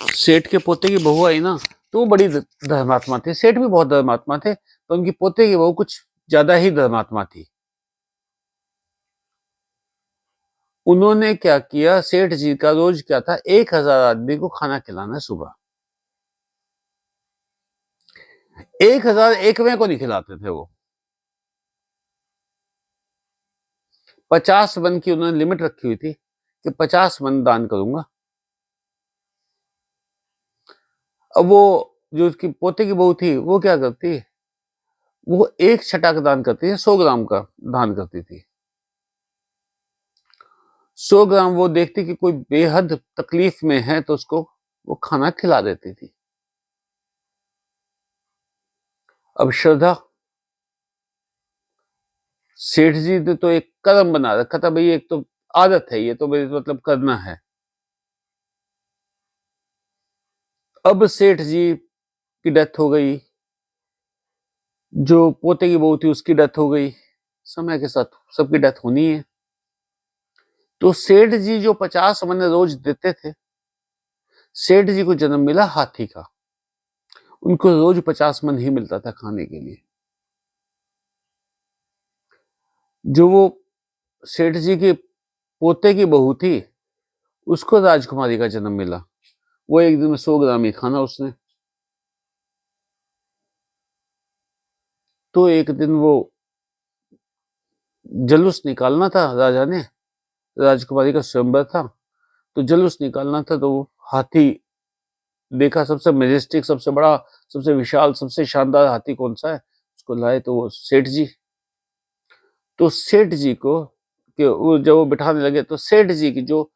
सेठ के पोते की बहू आई ना, तो वो बड़ी धर्मात्मा थी। सेठ भी बहुत धर्मात्मा थे, पर उनकी पोते की बहू कुछ ज्यादा ही धर्मात्मा थी। उन्होंने क्या किया, सेठ जी का रोज क्या था, 1,000 आदमी को खाना खिलाना सुबह। 1,000 एकवें को नहीं खिलाते थे वो। 50 मन की उन्होंने लिमिट रखी हुई थी कि 50 मन दान करूंगा। अब वो जो उसकी पोते की बहू थी, वो क्या करती, वो एक छटा का दान करती है, 100 ग्राम का दान करती थी। 100 ग्राम वो देखती कि कोई बेहद तकलीफ में है तो उसको वो खाना खिला देती थी। अब श्रद्धा, सेठ जी ने तो एक कर्म बना रखा था, भाई एक तो आदत है, ये तो मेरे मतलब करना है। अब सेठ जी की डेथ हो गई, जो पोते की बहू थी उसकी डेथ हो गई, समय के साथ सबकी डेथ होनी है। तो सेठ जी जो 50 मन रोज देते थे, सेठ जी को जन्म मिला हाथी का। उनको रोज 50 मन ही मिलता था खाने के लिए। जो वो सेठ जी के पोते की बहू थी, उसको राजकुमारी का जन्म मिला। वो एक दिन में 100 ग्राम ही खाना उसने। तो एक दिन वो जुलूस निकालना था, राजा ने, राजकुमारी का स्वयंवर था, तो जुलूस निकालना था। तो वो हाथी देखा, सबसे मेजेस्टिक, सबसे बड़ा, सबसे विशाल, सबसे शानदार हाथी कौन सा है, उसको लाए। तो वो सेठ जी, तो सेठ जी को कि वो जब वो बिठाने लगे, तो सेठ जी की जो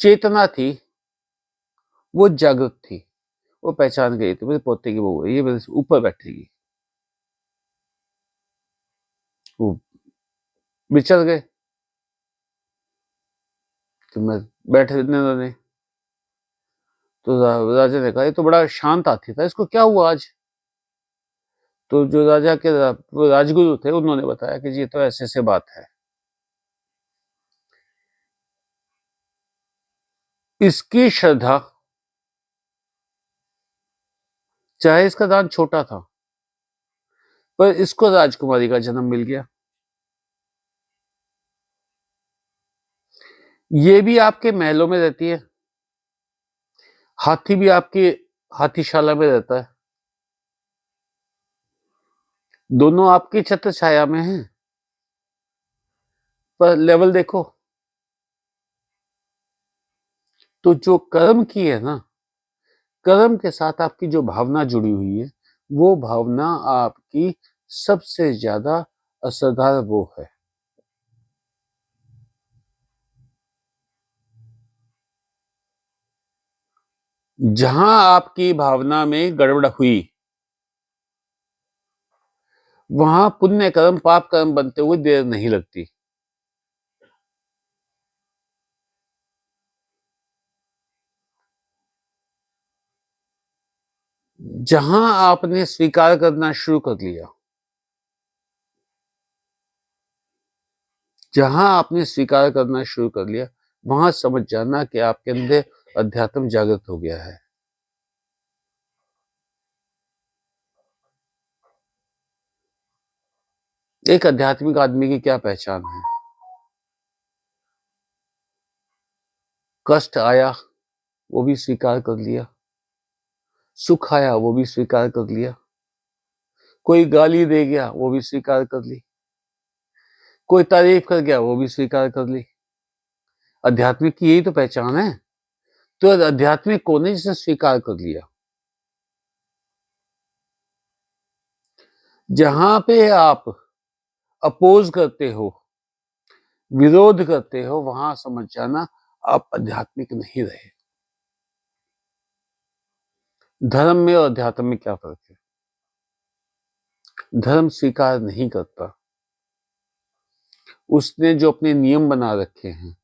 चेतना थी वो जागृत थी। वो पहचान गई, तो मेरे पोते की बहू है, ये मेरे ऊपर बैठेगी। वो विचर गए कि मैं बैठने देने। तो राजा ने कहा, ये तो बड़ा शांत हाथी था, इसको क्या हुआ आज। तो जो राजा के वो राजगुरु थे, उन्होंने बताया कि जी तो ऐसे ऐसे बात है। इसकी श्रद्धा, चाहे इसका दान छोटा था, पर इसको राजकुमारी का जन्म मिल गया। ये भी आपके महलों में रहती है, हाथी भी आपकी हाथीशाला में रहता है, दोनों आपकी छत्र छाया में हैं, पर लेवल देखो। तो जो कर्म की है ना, कर्म के साथ आपकी जो भावना जुड़ी हुई है, वो भावना आपकी सबसे ज्यादा असरदार वो है। जहां आपकी भावना में गड़बड़ हुई, वहां पुण्य कर्म पाप कर्म बनते हुए देर नहीं लगती। जहां आपने स्वीकार करना शुरू कर लिया, जहां आपने स्वीकार करना शुरू कर लिया, वहां समझ जाना कि आपके अंदर अध्यात्म जागृत हो गया है। एक आध्यात्मिक आदमी की क्या पहचान है? कष्ट आया, वो भी स्वीकार कर लिया। सुख आया, वो भी स्वीकार कर लिया। कोई गाली दे गया, वो भी स्वीकार कर ली। कोई तारीफ कर गया, वो भी स्वीकार कर ली। आध्यात्मिक की यही तो पहचान है। तो आध्यात्मिक कौन है जिसने स्वीकार कर लिया? जहां पे आप अपोज करते हो, विरोध करते हो, वहां समझ जाना आप आध्यात्मिक नहीं रहे। धर्म में और अध्यात्म में क्या फर्क है? धर्म स्वीकार नहीं करता, उसने जो अपने नियम बना रखे हैं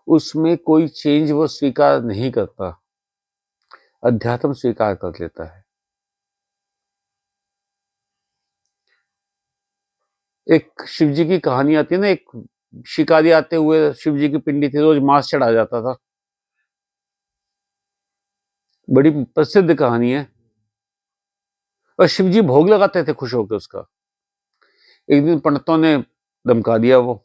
उसमें कोई चेंज वो स्वीकार नहीं करता। अध्यात्म स्वीकार कर लेता है। एक शिव जी की कहानी आती है ना, एक शिकारी आते हुए शिव जी की पिंडी थी, रोज मांस चढ़ा जाता था। बड़ी प्रसिद्ध कहानी है। और शिव जी भोग लगाते थे खुश होकर उसका। एक दिन पंडितों ने धमका दिया, वो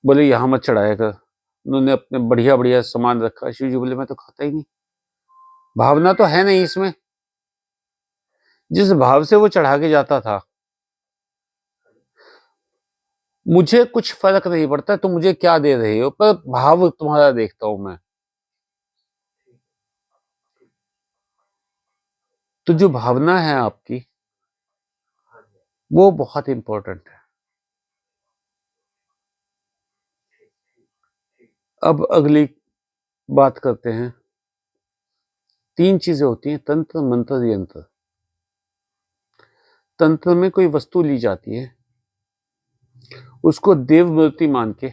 बोले यहाँ मत चढ़ाया कर। उन्होंने अपने बढ़िया बढ़िया सामान रखा। शिव जी बोले मैं तो खाता ही नहीं, भावना तो है नहीं इसमें। जिस भाव से वो चढ़ा के जाता था, मुझे कुछ फर्क नहीं पड़ता तुम मुझे क्या दे रहे हो, पर भाव तुम्हारा देखता हूं मैं। तो जो भावना है आपकी, वो बहुत इंपॉर्टेंट है। अब अगली बात करते हैं। 3 चीजें होती हैं, तंत्र, मंत्र, यंत्र। तंत्र में कोई वस्तु ली जाती है, उसको देव मूर्ति मान के,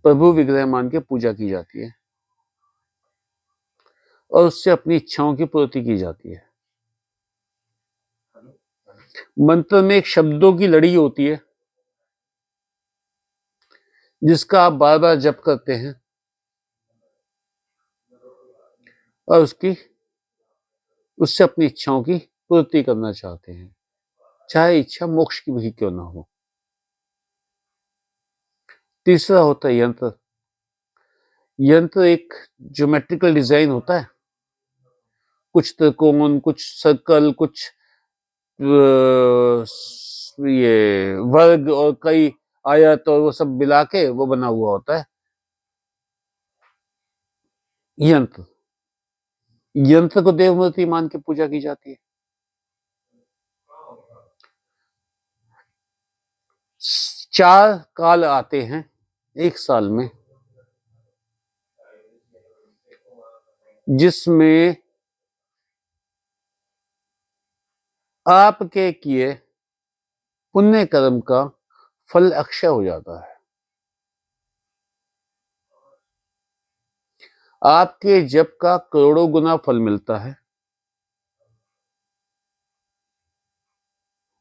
प्रभु विग्रह मान के पूजा की जाती है, और उससे अपनी इच्छाओं की पूर्ति की जाती है। मंत्र में एक शब्दों की लड़ी होती है, जिसका आप बार बार जप करते हैं और उससे अपनी इच्छाओं की पूर्ति करना चाहते हैं, चाहे इच्छा मोक्ष की भी क्यों ना हो। तीसरा होता है यंत्र। यंत्र एक ज्योमेट्रिकल डिजाइन होता है, कुछ त्रिकोण, कुछ सर्कल, कुछ ये वर्ग और कई आयत और वो सब मिला के वो बना हुआ होता है यंत्र। यंत्र को देवमूर्ति मान के पूजा की जाती है। 4 काल आते हैं एक साल में, जिसमें आपके किए पुण्य कर्म का फल अक्षय हो जाता है। आपके जप का करोड़ों गुना फल मिलता है।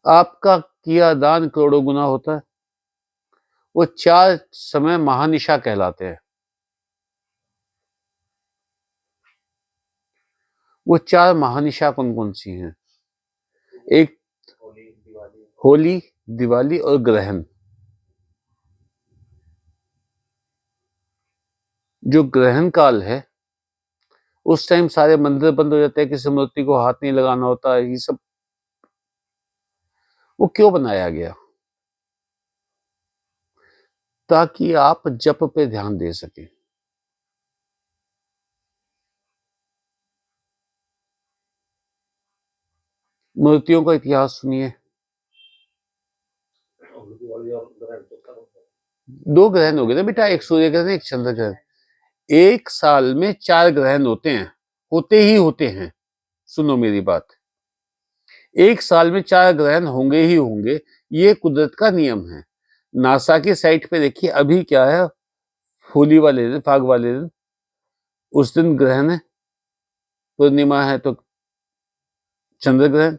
आपका किया दान करोड़ों गुना होता है। वो 4 समय महानिशा कहलाते हैं। वो 4 महानिशा कौन कौन सी हैं? एक होली, दिवाली और ग्रहण। जो ग्रहण काल है, उस टाइम सारे मंदिर बंद हो जाते हैं, किसी मूर्ति को हाथ नहीं लगाना होता है। ये सब वो क्यों बनाया गया? ताकि आप जप पे ध्यान दे सकें। मूर्तियों का इतिहास सुनिए। 2 ग्रहण हो गए ना बेटा, एक सूर्य ग्रहण, एक चंद्र ग्रहण। एक साल में 4 ग्रहण होते हैं, होते ही होते हैं। सुनो मेरी बात, एक साल में 4 ग्रहण होंगे ही होंगे, ये कुदरत का नियम है। नासा की साइट पे देखिए अभी क्या है, होली वाले दिन, फाग वाले दिन, उस दिन ग्रहण है, पूर्णिमा है तो चंद्र ग्रहण,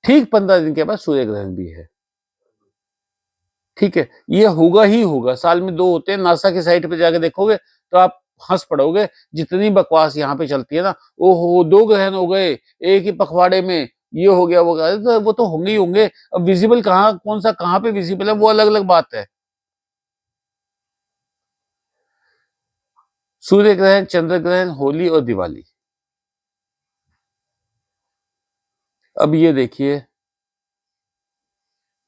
ठीक 15 दिन के बाद सूर्य ग्रहण भी है। ठीक है, ये होगा ही होगा, साल में 2 होते हैं। नासा की साइट पे जाके देखोगे तो आप हंस पड़ोगे, जितनी बकवास यहाँ पे चलती है ना। ओहो 2 ग्रहण हो गए एक ही पखवाड़े में, ये हो गया वो गया, तो वो तो होंगे ही होंगे। अब विजिबल कहाँ, कौन सा कहाँ पे विजिबल है, वो अलग अलग बात है। सूर्य ग्रहण, चंद्र ग्रहण, होली और दिवाली। अब ये देखिए,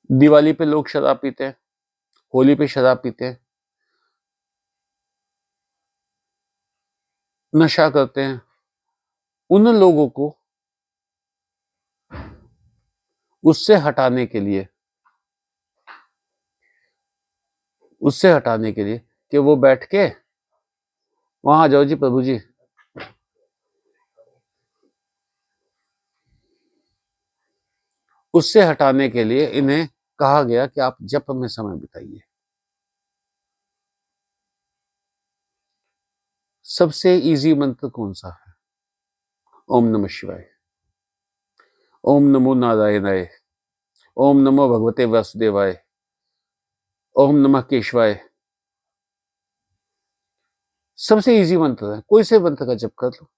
दिवाली पे लोग शराब पीते हैं, होली पे शराब पीते हैं, नशा करते हैं। उन लोगों को उससे हटाने के लिए, कि वो बैठ के वहां आ जाओ जी प्रभु जी, उससे हटाने के लिए इन्हें कहा गया कि आप जप में समय बिताइए। सबसे इजी मंत्र कौन सा है? ओम नमः शिवाय, ओम नमो नारायणाय, ओम नमो भगवते वासुदेवाय, ओम नमः केशवाय। सबसे इजी मंत्र है, कोई से मंत्र का जप कर लो।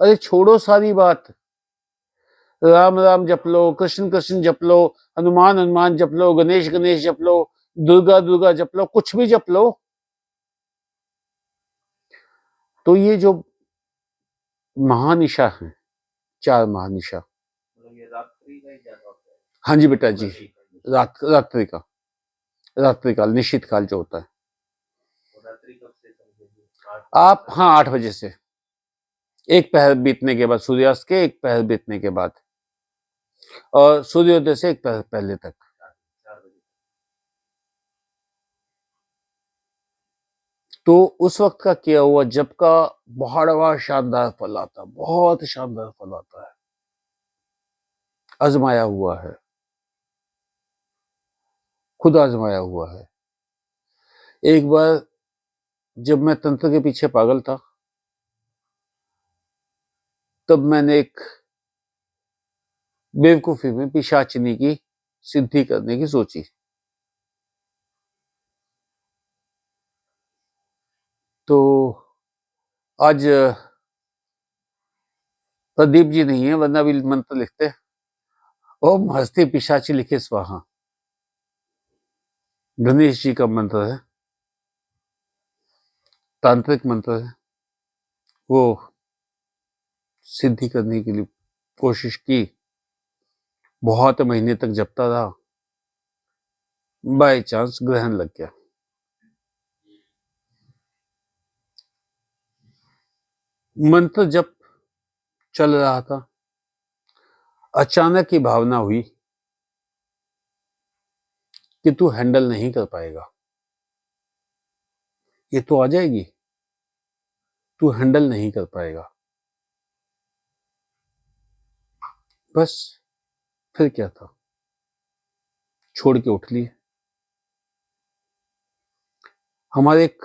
अरे छोड़ो सारी बात, राम राम जप लो, कृष्ण कृष्ण जप लो, हनुमान हनुमान जप लो, गणेश गणेश जप लो, दुर्गा दुर्गा जप लो, कुछ भी जप लो। तो ये जो महानिशा है, 4 महानिशा, हाँ जी बेटा जी, रात्रि का, रात्रि काल, निश्चित काल जो होता है, आप हाँ 8 बजे से, एक पहर बीतने के बाद, सूर्यास्त के एक पहर बीतने के बाद, और सूर्योदय से एक पहर पहले तक। तो उस वक्त का किया हुआ जप का बड़ा शानदार फल आता, बहुत शानदार फल आता है, आजमाया हुआ है, खुद आजमाया हुआ है। एक बार जब मैं तंत्र के पीछे पागल था, तब मैंने एक बेवकूफी में पिशाचिनी की सिद्धि करने की सोची। तो आज प्रदीप जी नहीं है, वरना भी मंत्र लिखते, ओम हस्ती पिशाची लिखे स्वाहा, गणेश जी का मंत्र है, तांत्रिक मंत्र है। वो सिद्धि करने के लिए कोशिश की, बहुत महीने तक जपता रहा, बाय चांस ग्रहण लग गया। मंत्र जप चल रहा था, अचानक की भावना हुई कि तू हैंडल नहीं कर पाएगा, ये तो आ जाएगी, तू हैंडल नहीं कर पाएगा। बस फिर क्या था, छोड़ के उठ लिए। हमारे एक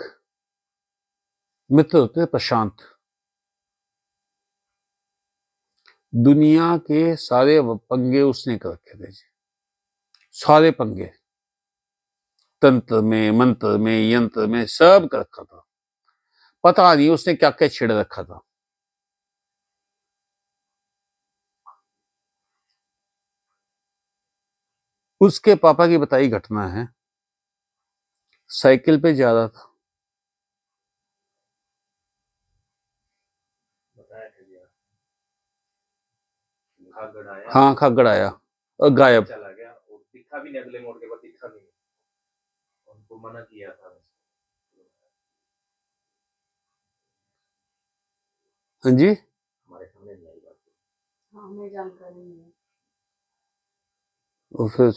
मित्र होते हैं प्रशांत, दुनिया के सारे पंगे उसने कर रखे थे, सारे पंगे, तंत्र में, मंत्र में, यंत्र में, सब कर रखा था, पता नहीं उसने क्या क्या छेड़ रखा था। उसके पापा की बताई घटना है, साइकिल पे जा रहा था, हाँ खागड़ आया और गायब। चला गया और दिखा भी नहीं, अगले मोड़ के बाद दिखा भी नहीं, उनको मना किया था। हाँ जी, हमारे सामने नहीं आई बात, हमें जानकारी नहीं है। और फिर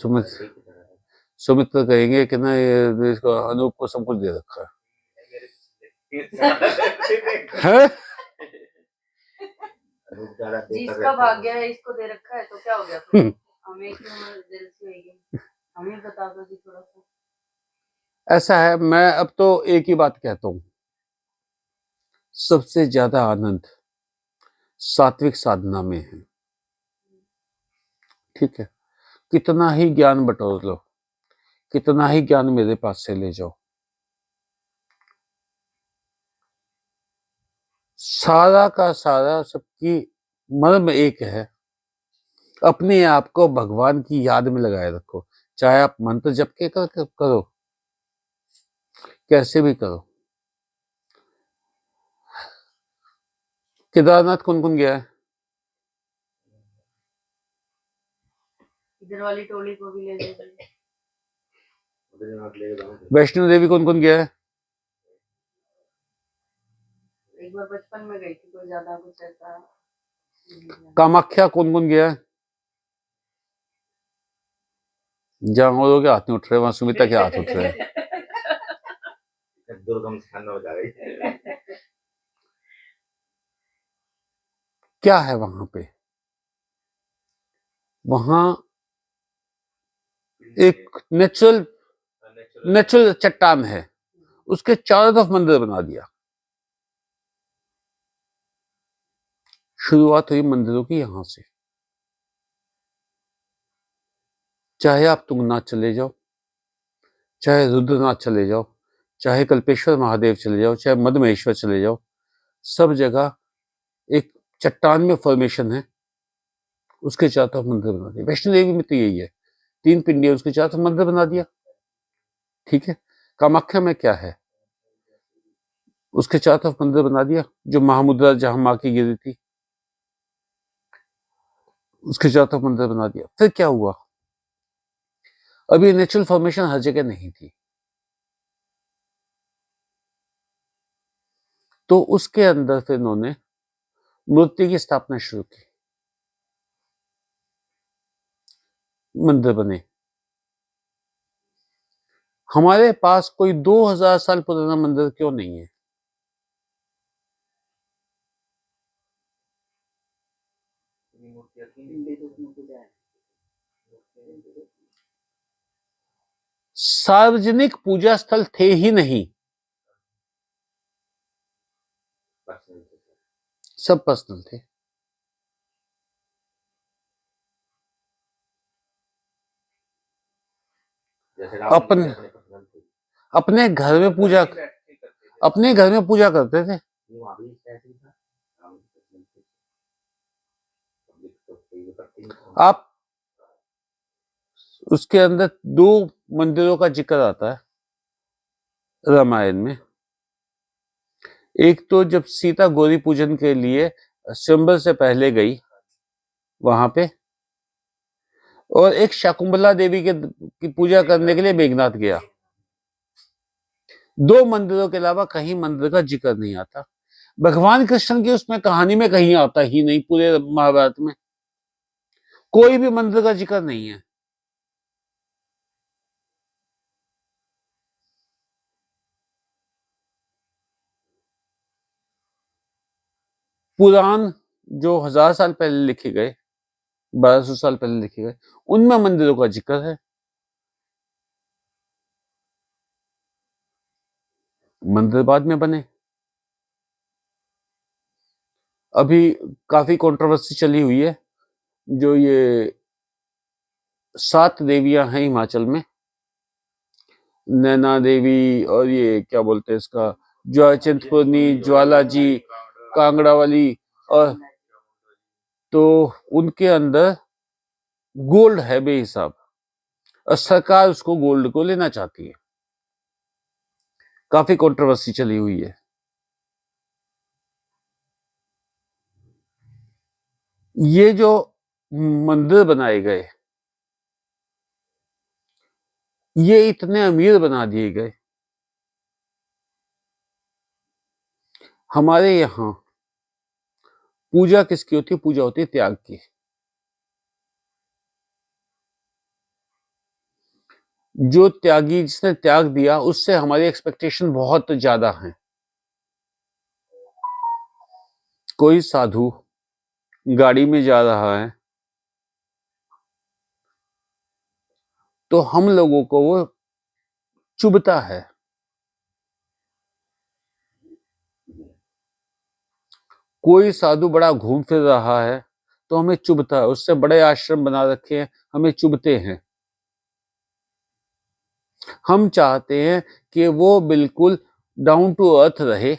सुमित तो कहेंगे कि ना ये इसको अनूप को सब कुछ दे रखा है। जिसका भाग्य है इसको दे रखा है, तो क्या हो गया फिर? हमें क्यों दिल से होगी, हमें बता दो जी थोड़ा सा। ऐसा है, मैं अब तो एक ही बात कहता हूँ, सबसे ज्यादा आनंद सात्विक साधना में है। ठीक है, कितना ही ज्ञान बटोर लो, कितना ही ज्ञान मेरे पास से ले जाओ, सारा का सारा सबकी मर्म एक है, अपने आप को भगवान की याद में लगाए रखो, चाहे आप मंत्र जप के करो, कैसे भी करो। केदारनाथ कौन कौन गया है? इधर वाली टोली को भी ले लीजिए। वैष्णो देवी कौन कौन गया है? एक बार बचपन में गई थी, कोई ज्यादा कुछ ऐसा। कामाख्या कौन कौन गया है? जहां और के हाथ नहीं उठ रहे, वहां सुमिता के हाथ उठ रहे हैं। दुर्गम स्थान हो जा रही है। क्या है वहां पे? वहां एक नेचुरल चट्टान है, उसके चारों तरफ मंदिर बना दिया। शुरुआत हुई मंदिरों की यहां से। चाहे आप तुंगनाथ चले जाओ, चाहे रुद्रनाथ चले जाओ, चाहे कल्पेश्वर महादेव चले जाओ, चाहे मदमहेश्वर चले जाओ, सब जगह एक चट्टान में फॉर्मेशन है, उसके चारों तरफ मंदिर बना दिया। वैष्णो देवी में तो यही है, 3 पिंडियां, उसके चारों तरफ मंदिर बना दिया। ठीक है, कामाख्या में क्या है, उसके चारों तरफ मंदिर बना दिया, जो महामुद्रा जहां मां की गिरी थी, उसके चारों तरफ मंदिर बना दिया। फिर क्या हुआ, अभी नेचुरल फॉर्मेशन हर जगह नहीं थी, तो उसके अंदर फिर इन्होंने मूर्ति की स्थापना शुरू की, मंदिर बने। हमारे पास कोई 2000 साल पुराना मंदिर क्यों नहीं है? सार्वजनिक पूजा स्थल थे ही नहीं, सब पर्सनल थे। अपन अपने घर में पूजा, अपने घर में पूजा करते थे। आप उसके अंदर 2 मंदिरों का जिक्र आता है रामायण में। एक तो जब सीता गौरी पूजन के लिए स्वयंवर से पहले गई वहां पे, और एक शाकुंभला देवी की पूजा करने के लिए मेघनाथ गया। 2 मंदिरों के अलावा कहीं मंदिर का जिक्र नहीं आता। भगवान कृष्ण की उसमें कहानी में कहीं आता ही नहीं, पूरे महाभारत में कोई भी मंदिर का जिक्र नहीं है। पुराण जो 1000 साल पहले लिखे गए, 1200 साल पहले लिखे गए, उनमें मंदिरों का जिक्र है। मंदिर बाद में बने। अभी काफी कंट्रोवर्सी चली हुई है, जो ये 7 देवियां हैं हिमाचल में, नैना देवी और ये क्या बोलते हैं इसका, चिंतपूर्णी, ज्वाला जी, कांगड़ा वाली, और तो उनके अंदर गोल्ड है बेहिसाब, और सरकार उसको गोल्ड को लेना चाहती है। काफी कंट्रोवर्सी चली हुई है। ये जो मंदिर बनाए गए, ये इतने अमीर बना दिए गए। हमारे यहाँ पूजा किसकी होती है? पूजा होती है त्याग की। जो त्यागी, जिसने त्याग दिया, उससे हमारी एक्सपेक्टेशन बहुत ज्यादा है। कोई साधु गाड़ी में जा रहा है तो हम लोगों को वो चुभता है। कोई साधु बड़ा घूम फिर रहा है तो हमें चुभता है, उससे बड़े आश्रम बना रखे हैं, हमें चुभते हैं। हम चाहते हैं कि वो बिल्कुल डाउन टू अर्थ रहे,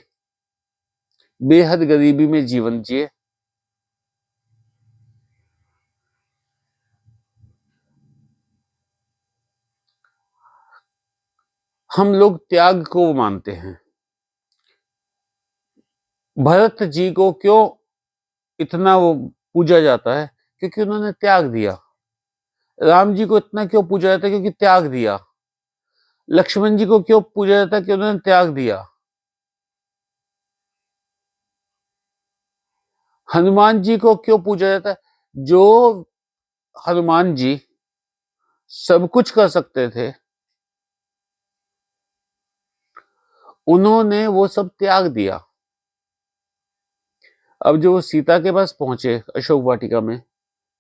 बेहद गरीबी में जीवन जिए। हम लोग त्याग को मानते हैं। भरत जी को क्यों इतना वो पूजा जाता है? क्योंकि उन्होंने त्याग दिया। राम जी को इतना क्यों पूजा जाता है? क्योंकि त्याग दिया। लक्ष्मण जी को क्यों पूजा जाता है? कि उन्होंने त्याग दिया। हनुमान जी को क्यों पूजा जाता है? जो हनुमान जी सब कुछ कर सकते थे, उन्होंने वो सब त्याग दिया। अब जो वो सीता के पास पहुंचे अशोक वाटिका में,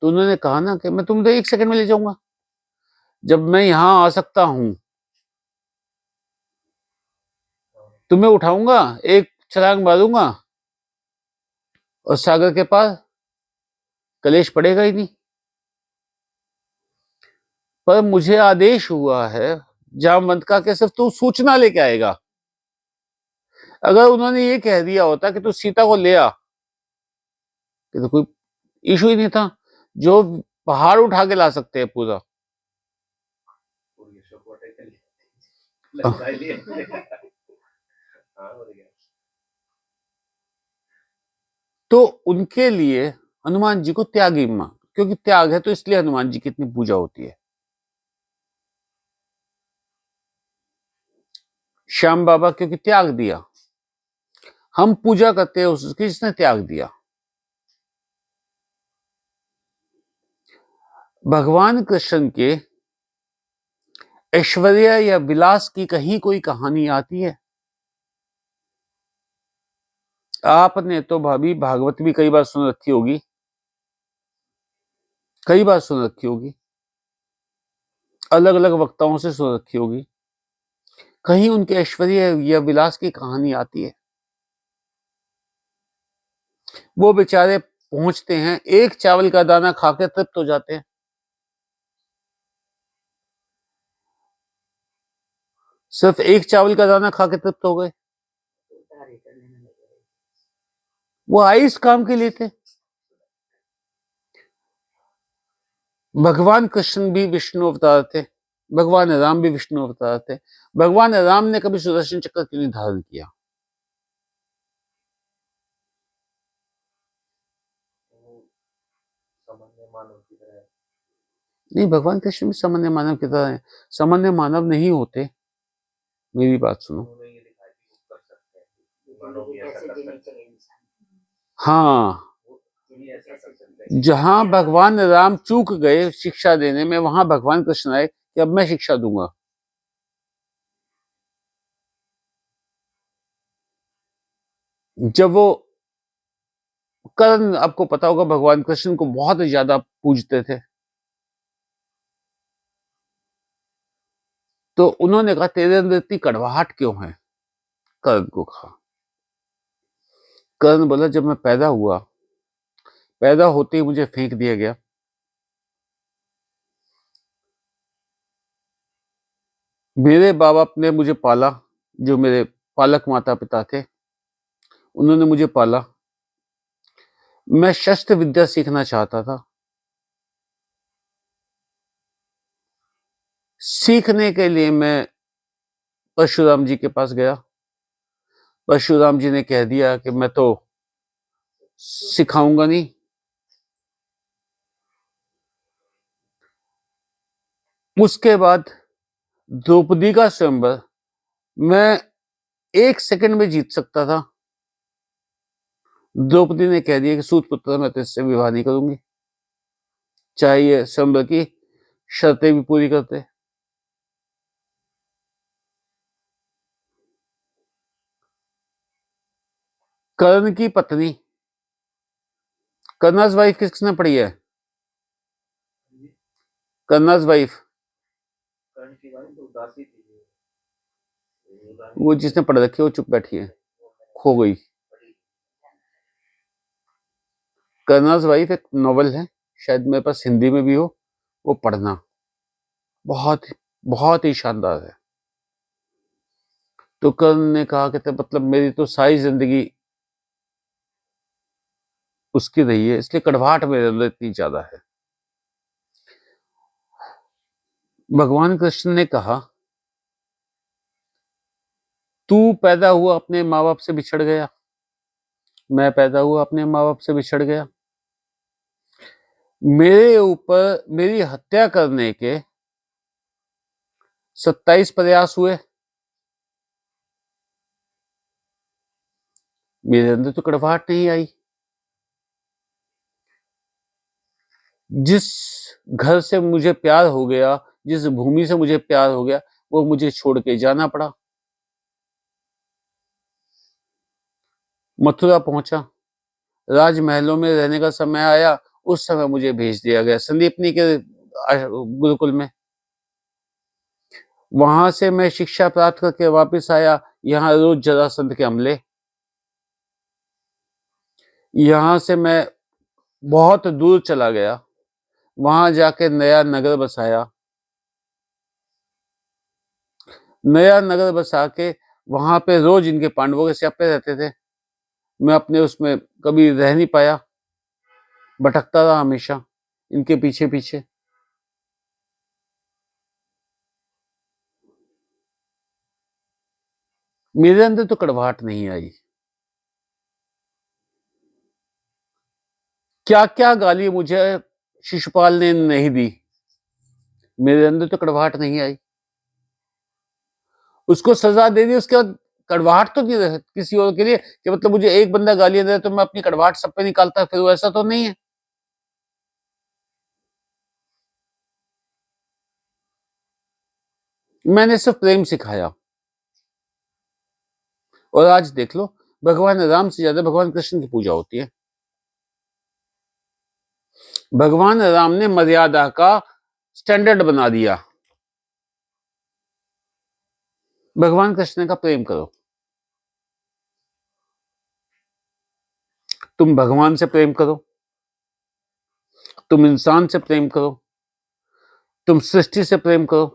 तो उन्होंने कहा ना कि मैं तुम तो 1 सेकंड में ले जाऊंगा, जब मैं यहां आ सकता हूं तुम्हें उठाऊंगा, एक छलांग मारूंगा और सागर के पार, कलेश पड़ेगा ही नहीं। पर मुझे आदेश हुआ है जामवंत का कि सिर्फ तू सूचना लेके आएगा, अगर उन्होंने ये कह दिया होता कि तू सीता को ले आ, कि तो कोई इशू ही नहीं था। जो पहाड़ उठा के ला सकते हैं पूरा। तो उनके लिए हनुमान जी को त्यागी मां, क्योंकि त्याग है तो इसलिए हनुमान जी की इतनी पूजा होती है। श्याम बाबा क्योंकि त्याग दिया, हम पूजा करते हैं उसकी जिसने त्याग दिया। भगवान कृष्ण के ऐश्वर्य या विलास की कहीं कोई कहानी आती है? आपने तो भाभी भागवत भी कई बार सुन रखी होगी, कई बार सुन रखी होगी, अलग अलग वक्ताओं से सुन रखी होगी। कहीं उनके ऐश्वर्य या विलास की कहानी आती है? वो बेचारे पहुंचते हैं, एक चावल का दाना खाकर तृप्त हो जाते हैं। सिर्फ एक चावल का दाना खा के तृप्त हो गए। वो आए इस काम के लिए थे। भगवान कृष्ण भी विष्णु अवतार थे, भगवान राम भी विष्णु अवतार थे। भगवान राम ने कभी सुदर्शन चक्र क्यों नहीं धारण किया? नहीं, भगवान कृष्ण भी सामान्य मानव की तरह है। सामान्य मानव नहीं होते, मेरी बात सुनो। हाँ, जहां भगवान राम चूक गए शिक्षा देने में, वहां भगवान कृष्ण आए कि अब मैं शिक्षा दूंगा। जब वो कर्ण, आपको पता होगा, भगवान कृष्ण को बहुत ज्यादा पूजते थे, तो उन्होंने कहा तेरे अंदर इतनी कड़वाहट क्यों है? कर्ण को कहा। कर्ण बोला जब मैं पैदा हुआ, पैदा होते ही मुझे फेंक दिया गया। मेरे बाप बाप ने मुझे पाला, जो मेरे पालक माता पिता थे, उन्होंने मुझे पाला। मैं शस्त्र विद्या सीखना चाहता था। सीखने के लिए मैं परशुराम जी के पास गया। परशुराम जी ने कह दिया कि मैं तो सिखाऊंगा नहीं। उसके बाद द्रौपदी का स्वयंवर मैं 1 सेकंड में जीत सकता था। द्रौपदी ने कह दिया कि सूतपुत्र, मैं तो इससे विवाह नहीं करूंगी, चाहे ये स्वयंवर की शर्तें भी पूरी करते। कर्ण की पत्नी, कर्नाज वाइफ किसने पढ़ी है? कर्नाज वाइफ, वो जिसने पढ़ रखी है वो चुप बैठी है, खो गई। कर्नाज वाइफ एक नॉवल है, शायद मेरे पास हिंदी में भी हो, वो पढ़ना, बहुत बहुत ही शानदार है। तो कर्ण ने कहा कि मतलब मेरी तो सारी जिंदगी उसकी रही है, इसलिए कड़वाहट मेरे अंदर इतनी ज्यादा है। भगवान कृष्ण ने कहा तू पैदा हुआ अपने माँ बाप से बिछड़ गया, मैं पैदा हुआ अपने माँ बाप से बिछड़ गया। मेरे ऊपर मेरी हत्या करने के 27 प्रयास हुए, मेरे अंदर तो कड़वाहट नहीं आई। जिस घर से मुझे प्यार हो गया, जिस भूमि से मुझे प्यार हो गया, वो मुझे छोड़ के जाना पड़ा। मथुरा पहुंचा, राजमहलों में रहने का समय आया, उस समय मुझे भेज दिया गया संदीपनी के गुरुकुल में। वहां से मैं शिक्षा प्राप्त करके वापस आया, यहाँ रोज जरासंध के हमले। यहाँ से मैं बहुत दूर चला गया, वहां जाके नया नगर बसाया। नया नगर बसा के वहां पे रोज इनके पांडवों के स्यापे रहते थे। मैं अपने उसमें कभी रह नहीं पाया, भटकता रहा हमेशा इनके पीछे पीछे। मेरे अंदर तो कड़वाहट नहीं आई। क्या क्या गाली मुझे शिशुपाल ने नहीं दी, मेरे अंदर तो कड़वाहट नहीं आई। उसको सजा दे दी, उसके बाद कड़वाहट तो नहीं रह किसी और के लिए कि मतलब मुझे एक बंदा गालियां दे तो मैं अपनी कड़वाहट सब पे निकालता, फिर वो ऐसा तो नहीं है। मैंने सिर्फ प्रेम सिखाया। और आज देख लो, भगवान राम से ज्यादा भगवान कृष्ण की पूजा होती है। भगवान राम ने मर्यादा का स्टैंडर्ड बना दिया। भगवान कृष्ण का प्रेम करो। तुम भगवान से प्रेम करो, तुम इंसान से प्रेम करो, तुम सृष्टि से प्रेम करो,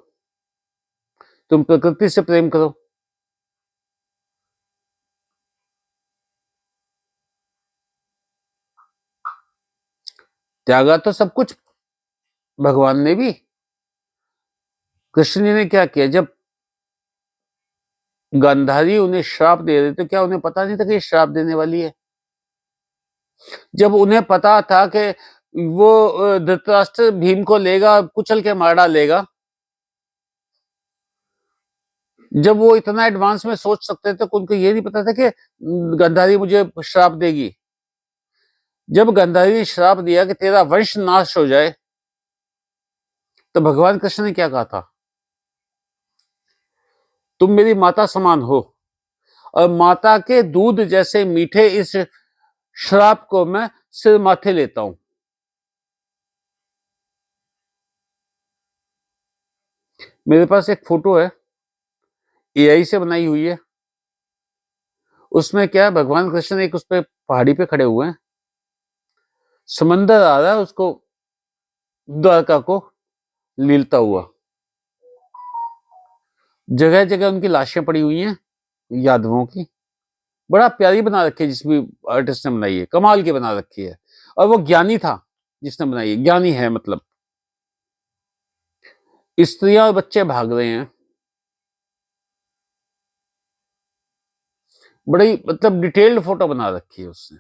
तुम प्रकृति से प्रेम करो। त्यागा तो सब कुछ भगवान ने भी। कृष्ण जी ने क्या किया, जब गांधारी उन्हें श्राप दे रहे थे, क्या उन्हें पता नहीं था कि ये श्राप देने वाली है? जब उन्हें पता था कि वो धृतराष्ट्र भीम को लेगा, कुचल के मार डालेगा, जब वो इतना एडवांस में सोच सकते थे, तो उनको ये नहीं पता था कि गांधारी मुझे श्राप देगी। जब गांधारी ने श्राप दिया कि तेरा वंश नाश हो जाए, तो भगवान कृष्ण ने क्या कहा था, तुम मेरी माता समान हो और माता के दूध जैसे मीठे इस श्राप को मैं सिर माथे लेता हूं। मेरे पास एक फोटो है, एआई से बनाई हुई है। उसमें क्या है, भगवान कृष्ण एक उस पे पहाड़ी पे खड़े हुए हैं, समंदर आ रहा है उसको द्वारका को लीलता हुआ। जगह जगह उनकी लाशें पड़ी हुई हैं, यादवों की। बड़ा प्यारी बना रखी है, जिस भी आर्टिस्ट ने बनाई है, कमाल की बना रखी है। और वो ज्ञानी था जिसने बनाई है, ज्ञानी है मतलब। स्त्रियां और बच्चे भाग रहे हैं। बड़ी मतलब डिटेल्ड फोटो बना रखी है उसने।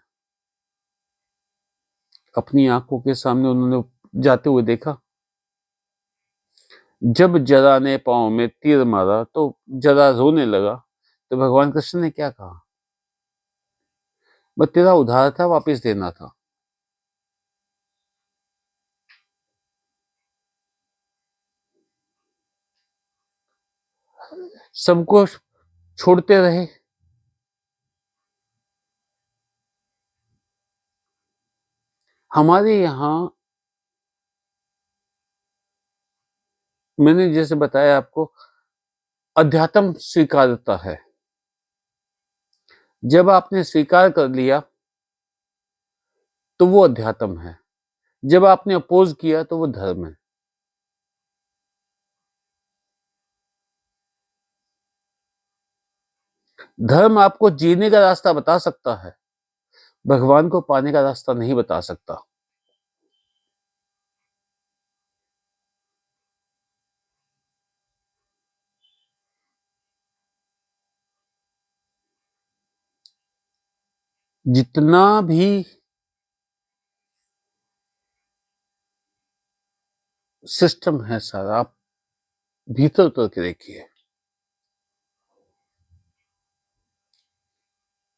अपनी आंखों के सामने उन्होंने जाते हुए देखा। जब जरा ने पांव में तीर मारा तो जरा रोने लगा, तो भगवान कृष्ण ने क्या कहा, मैं तेरा उधार था, वापस देना था। सबको छोड़ते रहे। हमारे यहाँ, मैंने जैसे बताया आपको, अध्यात्म स्वीकारता है। जब आपने स्वीकार कर लिया तो वो अध्यात्म है, जब आपने अपोज किया तो वो धर्म है। धर्म आपको जीने का रास्ता बता सकता है, भगवान को पाने का रास्ता नहीं बता सकता। जितना भी सिस्टम है सारा, आप भीतर उतर के देखिए,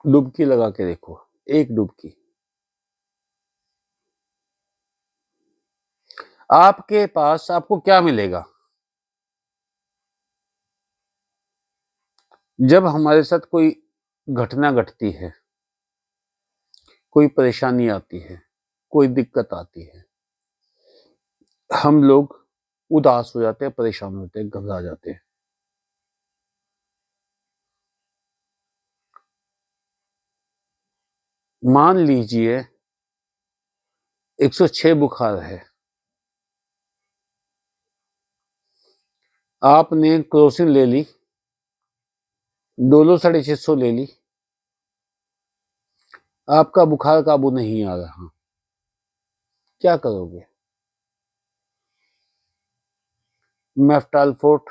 डुबकी लगा के देखो, एक डुबकी। आपके पास आपको क्या मिलेगा? जब हमारे साथ कोई घटना घटती है, कोई परेशानी आती है, कोई दिक्कत आती है, हम लोग उदास हो जाते हैं, परेशान होते हैं, घबरा जाते हैं। मान लीजिए 106 बुखार है, आपने क्रोसिन ले ली, डोलो 650 ले ली, आपका बुखार काबू नहीं आ रहा, क्या करोगे? मेफ्टाल फोर्ट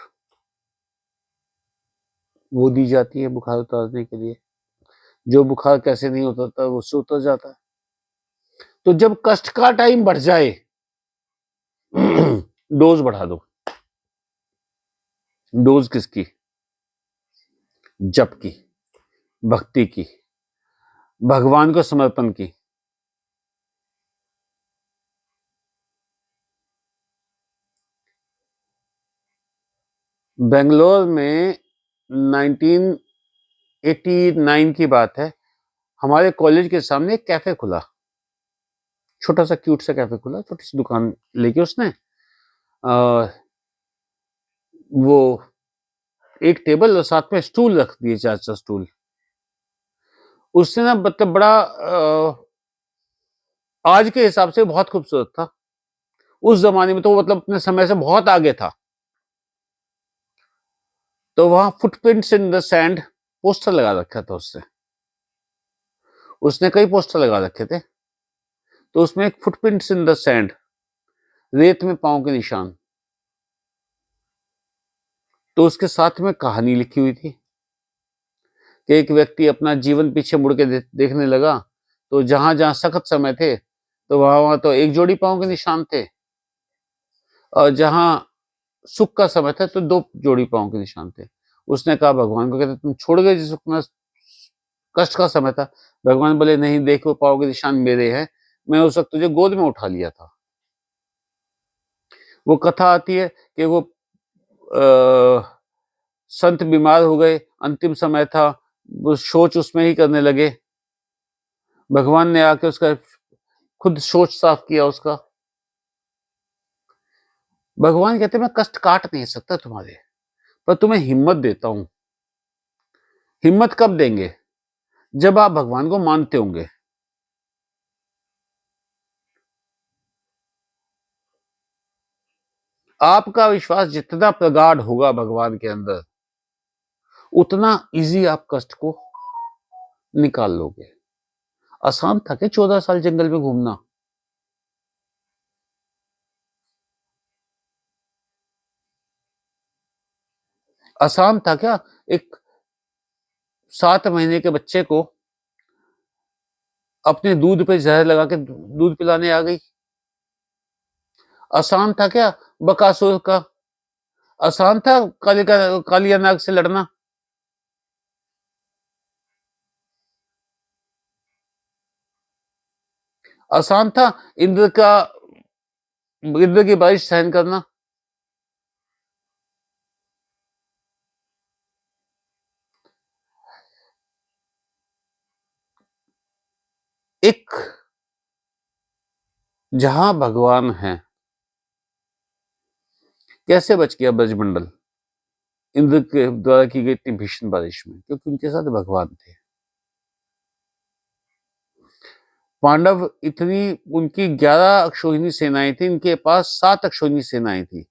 वो दी जाती है बुखार उतारने के लिए, जो बुखार कैसे नहीं उतरता वो उससे उतर जाता है। तो जब कष्ट का टाइम बढ़ जाए डोज बढ़ा दो। डोज किसकी? जप की, भक्ति की, भगवान को समर्पण की। बेंगलोर में 1989 की बात है, हमारे कॉलेज के सामने एक कैफे खुला, छोटा सा क्यूट सा कैफे खुला, छोटी सी दुकान लेके उसने वो एक टेबल और साथ में स्टूल रख दिए, 4 स्टूल। उससे ना मतलब बड़ा आज के हिसाब से बहुत खूबसूरत था, उस जमाने में तो मतलब अपने समय से बहुत आगे था। तो वहां footprints in the sand poster लगा रखा था उससे, उसने कई पोस्टर लगा रखे थे, तो उसमें एक फुटप्रिंट्स इन द सैंड, रेत में पांव के निशान, तो उसके साथ में कहानी लिखी हुई थी कि एक व्यक्ति अपना जीवन पीछे मुड़ के देखने लगा, तो जहां जहां सख्त समय थे तो वहां वहां तो एक जोड़ी पांव के निशान थे, और जहां सुख का समय था तो 2 जोड़ी पांव के निशान थे। उसने कहा भगवान को, कहते तुम छोड़ गए जिस वक्त कष्ट का समय था। भगवान बोले नहीं, देखो पांव के निशान मेरे हैं, मैं उस वक्त तुझे गोद में उठा लिया था। वो कथा आती है कि वो संत बीमार हो गए, अंतिम समय था, वो शौच उसमें ही करने लगे, भगवान ने आके उसका खुद शौच साफ किया उसका। भगवान कहते मैं कष्ट काट नहीं सकता तुम्हारे, पर तुम्हें हिम्मत देता हूं। हिम्मत कब देंगे? जब आप भगवान को मानते होंगे। आपका विश्वास जितना प्रगाढ़ होगा भगवान के अंदर, उतना इजी आप कष्ट को निकाल लोगे। आसान था कि 14 साल जंगल में घूमना? आसान था क्या एक 7 महीने के बच्चे को अपने दूध पे जहर लगा के दूध पिलाने आ गई? आसान था क्या बकासुर का? आसान था कालिया नाग से लड़ना? आसान था इंद्र का इंद्र की बारिश सहन करना? एक जहां भगवान है, कैसे बच गया ब्रजमंडल इंद्र के द्वारा की गई इतनी भीषण बारिश में? क्योंकि उनके साथ भगवान थे। पांडव इतनी, उनकी 11 अक्षौहिणी सेनाएं थी, इनके पास 7 अक्षौहिणी सेनाएं थी,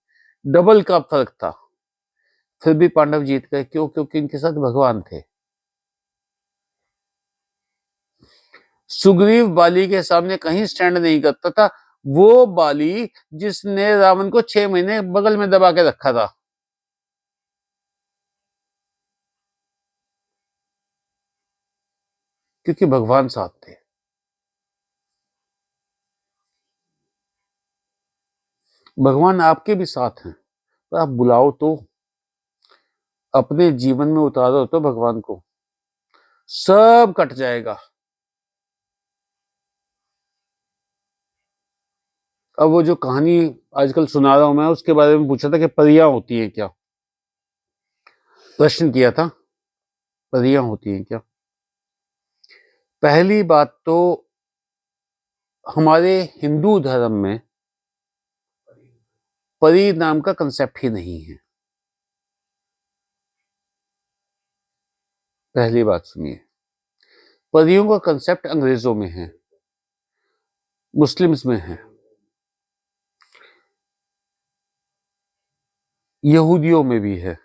डबल का फर्क था, फिर भी पांडव जीत गए। क्यों? क्योंकि इनके साथ भगवान थे। सुग्रीव बाली के सामने कहीं स्टैंड नहीं करता था, वो बाली जिसने रावण को 6 महीने बगल में दबा के रखा था। क्योंकि भगवान साथ थे। भगवान आपके भी साथ हैं, तो आप बुलाओ तो, अपने जीवन में उतारो तो भगवान को, सब कट जाएगा। अब वो जो कहानी आजकल सुना रहा हूं मैं, उसके बारे में पूछा था कि परियां होती हैं क्या, प्रश्न किया था, परियां होती हैं क्या? पहली बात तो हमारे हिंदू धर्म में परी नाम का कंसेप्ट ही नहीं है। पहली बात सुनिए, परियों का कंसेप्ट अंग्रेजों में है, मुस्लिम्स में है, यहूदियों में भी है,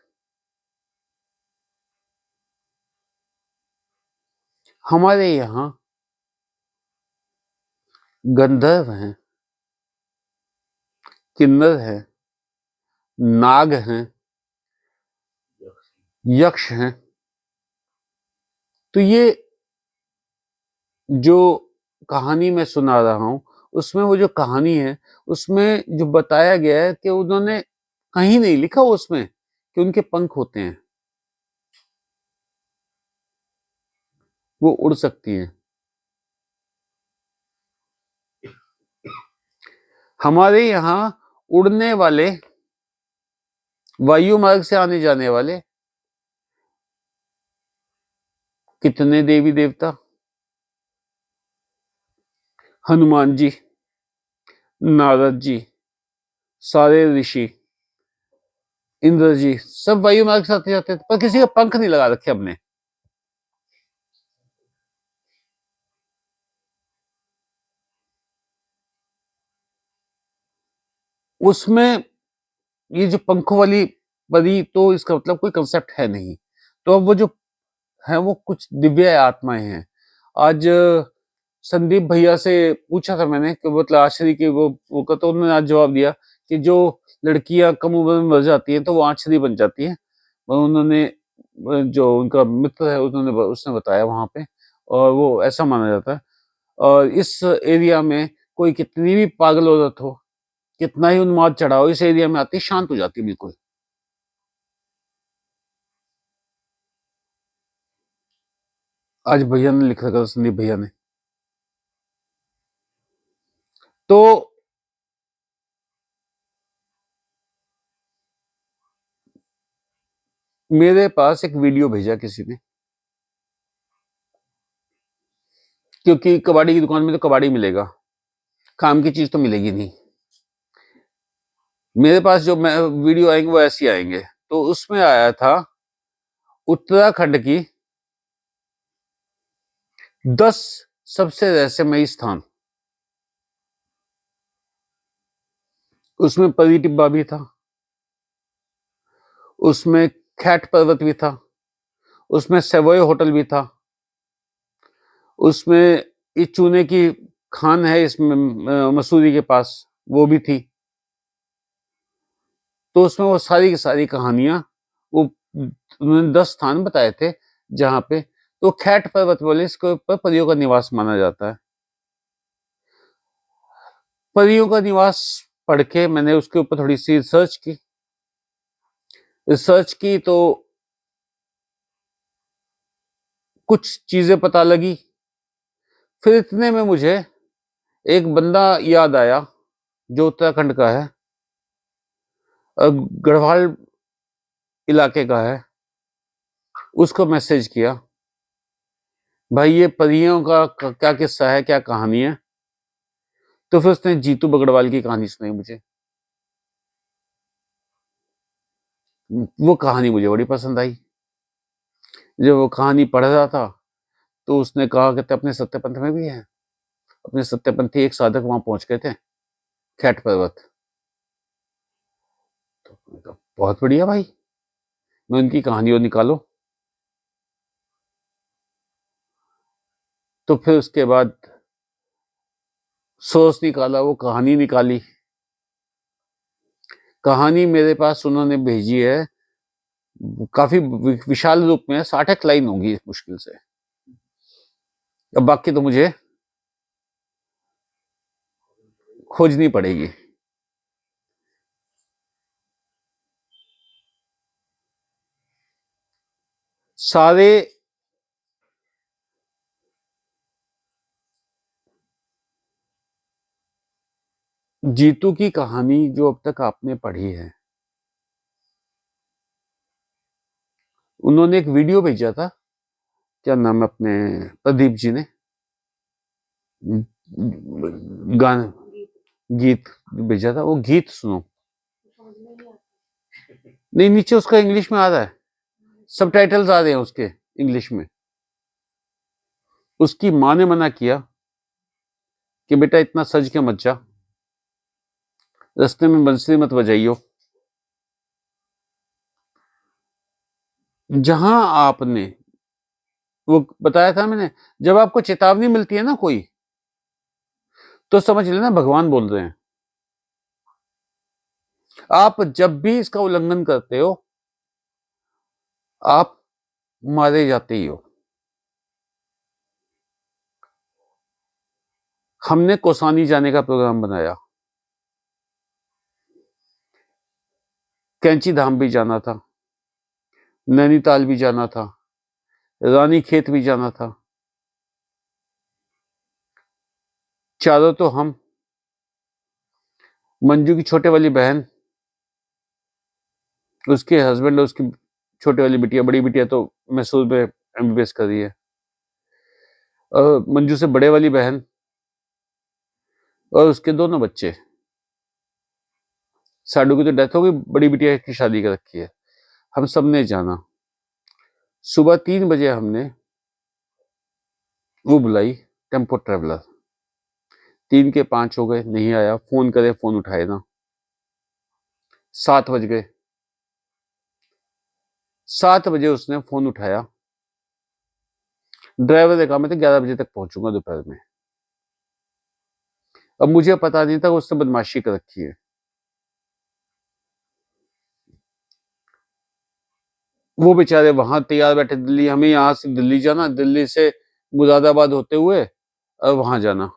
हमारे यहाँ गंधर्व हैं, किन्नर हैं, नाग हैं, यक्ष हैं। तो ये जो कहानी मैं सुना रहा हूं, उसमें वो जो कहानी है, उसमें जो बताया गया है कि उन्होंने कहीं नहीं लिखा उसमें कि उनके पंख होते हैं, वो उड़ सकती हैं। हमारे यहाँ उड़ने वाले, वायु मार्ग से आने जाने वाले कितने देवी देवता, हनुमान जी, नारद जी, सारे ऋषि, इंद्र जी, सब वायु मार्ग से आते जाते थे, पर किसी का पंख नहीं लगा रखे हमने। उसमें ये जो पंखों वाली परी, तो इसका मतलब कोई कंसेप्ट है नहीं। तो अब वो जो है वो कुछ दिव्य आत्माएं हैं। आज संदीप भैया से पूछा था मैंने कि मतलब आश्री की वो का, तो उन्होंने आज जवाब दिया कि जो लड़कियां कम उम्र में मर जाती हैं तो वो आश्री बन जाती हैं। और उन्होंने जो उनका मित्र है उन्होंने उसने बताया वहां पे, और वो ऐसा माना जाता है। और इस एरिया में कोई कितनी भी पागल औरत हो, कितना ही उन्माद चढ़ा हो, इस एरिया में आती शांत हो जाती बिल्कुल। आज भैया ने लिख रखा था, संदीप भैया ने। तो मेरे पास एक वीडियो भेजा किसी ने, क्योंकि कबाड़ी की दुकान में तो कबाड़ी मिलेगा, काम की चीज तो मिलेगी नहीं। मेरे पास जो मैं वीडियो आएंगे वो ऐसे ही आएंगे। तो उसमें आया था उत्तराखंड की 10 सबसे रहस्यमयी स्थान। उसमें परी टिब्बा भी था, उसमें खैट पर्वत भी था, उसमें सेवोय होटल भी था, उसमें ये चूने की खान है इसमें मसूरी के पास, वो भी थी। तो उसमें वो सारी की सारी कहानियां, वो उन्होंने 10 स्थान बताए थे जहां पे, तो खैट पर्वत वाले इसके ऊपर परियों का निवास माना जाता है। परियों का निवास पढ़ के मैंने उसके ऊपर थोड़ी सी रिसर्च की तो कुछ चीजें पता लगी। फिर इतने में मुझे एक बंदा याद आया जो उत्तराखंड का है, गढ़वाल इलाके का है। उसको मैसेज किया, भाई ये परियों का क्या किस्सा है, क्या कहानी है। तो फिर उसने जीतू बगड़वाल की कहानी सुनाई मुझे। वो कहानी मुझे बड़ी पसंद आई। जब वो कहानी पढ़ रहा था तो उसने कहा कि अपने सत्यपंथ में भी है। अपने सत्यपंथी एक साधक वहां पहुंच गए थे, खैट पर्वत। तो बहुत बढ़िया भाई, मैं उनकी कहानी और निकालो। तो फिर उसके बाद सोर्स निकाला, वो कहानी निकाली। कहानी मेरे पास उन्होंने भेजी है, काफी विशाल रूप में है, 60 लाइन होगी मुश्किल से। अब बाकी तो मुझे खोजनी पड़ेगी। सारे जीतू की कहानी जो अब तक आपने पढ़ी है, उन्होंने एक वीडियो भेजा था, क्या नाम है अपने प्रदीप जी ने, गाना गीत भेजा था, वो गीत सुनो। नहीं, नीचे उसका इंग्लिश में आ रहा है, सब टाइटल्स आ रहे हैं उसके इंग्लिश में। उसकी माँ ने मना किया कि बेटा इतना सज के मत जा, रास्ते में बंसरी मत बजाइयो। जहां आपने वो बताया था मैंने, जब आपको चेतावनी मिलती है ना कोई, तो समझ लेना भगवान बोल रहे हैं। आप जब भी इसका उल्लंघन करते हो, आप मारे जाते ही हो। हमने कौसानी जाने का प्रोग्राम बनाया, कैंची धाम भी जाना था, नैनीताल भी जाना था, रानी खेत भी जाना था। चारों तो हम, मंजू की छोटे वाली बहन, उसके हस्बैंड, उसकी छोटे वाली बिटिया, बड़ी बिटिया तो मैसूर में एमबीबीएस कर रही है, मंजू से बड़े वाली बहन और उसके दोनों बच्चे। साडू की तो डेथ हो गई, बड़ी बिटिया की शादी कर रखी है। हम सब ने जाना। सुबह 3 बजे हमने वो बुलाई, टेम्पो ट्रेवलर। 3 के 5 हो गए, नहीं आया। फोन करे, फोन उठाए ना। 7 बज गए। 7 बजे उसने फोन उठाया। ड्राइवर ने कहा मैं तो 11 बजे तक पहुंचूंगा दोपहर में। अब मुझे पता नहीं था उसने बदमाशी कर रखी है। वो बेचारे वहां तैयार बैठे दिल्ली, हमें यहां से दिल्ली जाना, दिल्ली से मुरादाबाद होते हुए और वहां जाना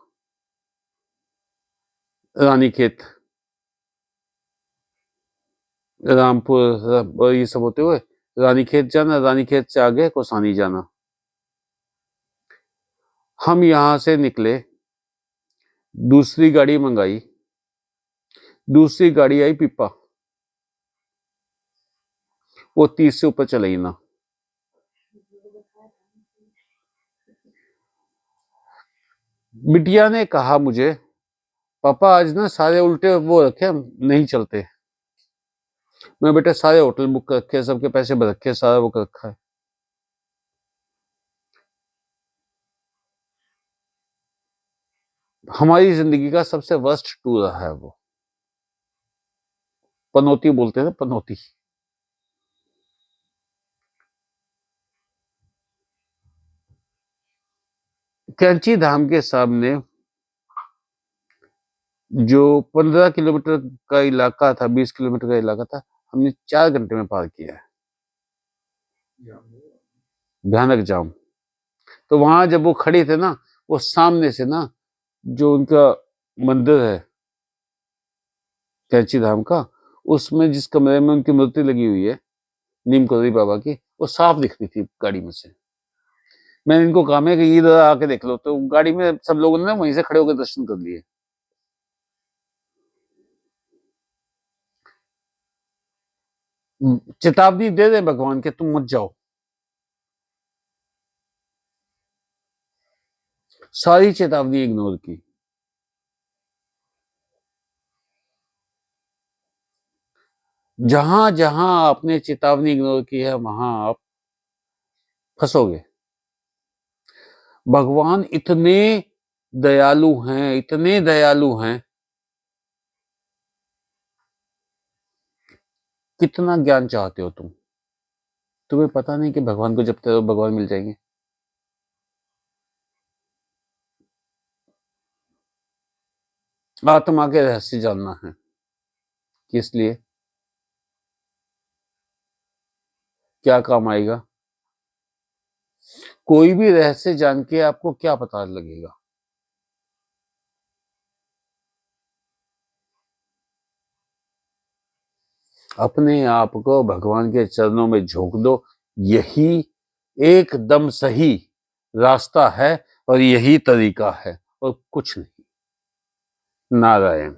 रानीखेत, रामपुर, ये सब होते हुए रानीखेत जाना, रानीखेत से आगे कौसानी जाना। हम यहां से निकले, दूसरी गाड़ी मंगाई, दूसरी गाड़ी आई पिपा, वो 30 से ऊपर चलाई ना। बिटिया ने कहा मुझे, पापा आज ना सारे उल्टे वो रखे, हम नहीं चलते। मैं, बेटा सारे होटल बुक कर रखे, सबके पैसे भर रखे, सारा वो कर रखा है। हमारी जिंदगी का सबसे वर्स्ट टूर रहा है वो। पनौती बोलते हैं ना, पनौती। कैंची धाम के सामने जो 15 किलोमीटर का इलाका था, 20 किलोमीटर का इलाका था, हमने 4 घंटे में पार किया है। भयानक जाम। तो वहां जब वो खड़े थे ना, वो सामने से ना, जो उनका मंदिर है कैंची धाम का, उसमें जिस कमरे में उनकी मूर्ति लगी हुई है नीम करोली बाबा की, वो साफ दिख रही थी गाड़ी में से। मैंने इनको कहा मैं कि इधर आके देख लो, तो गाड़ी में सब लोगों ने वहीं से खड़े होकर दर्शन कर लिए। चेतावनी दे दे भगवान के तुम मत जाओ। सारी चेतावनी इग्नोर की। जहां जहां आपने चेतावनी इग्नोर की है, वहां आप फंसोगे। भगवान इतने दयालु हैं, इतने दयालु हैं। कितना ज्ञान चाहते हो तुम? तुम्हें पता नहीं कि भगवान को जपते रहो, भगवान मिल जाएंगे। आत्मा के रहस्य जानना है, किस लिए, क्या काम आएगा। कोई भी रहस्य जान के आपको क्या पता लगेगा? अपने आप को भगवान के चरणों में झोंक दो। यही एकदम सही रास्ता है और यही तरीका है और कुछ नहीं। नारायण।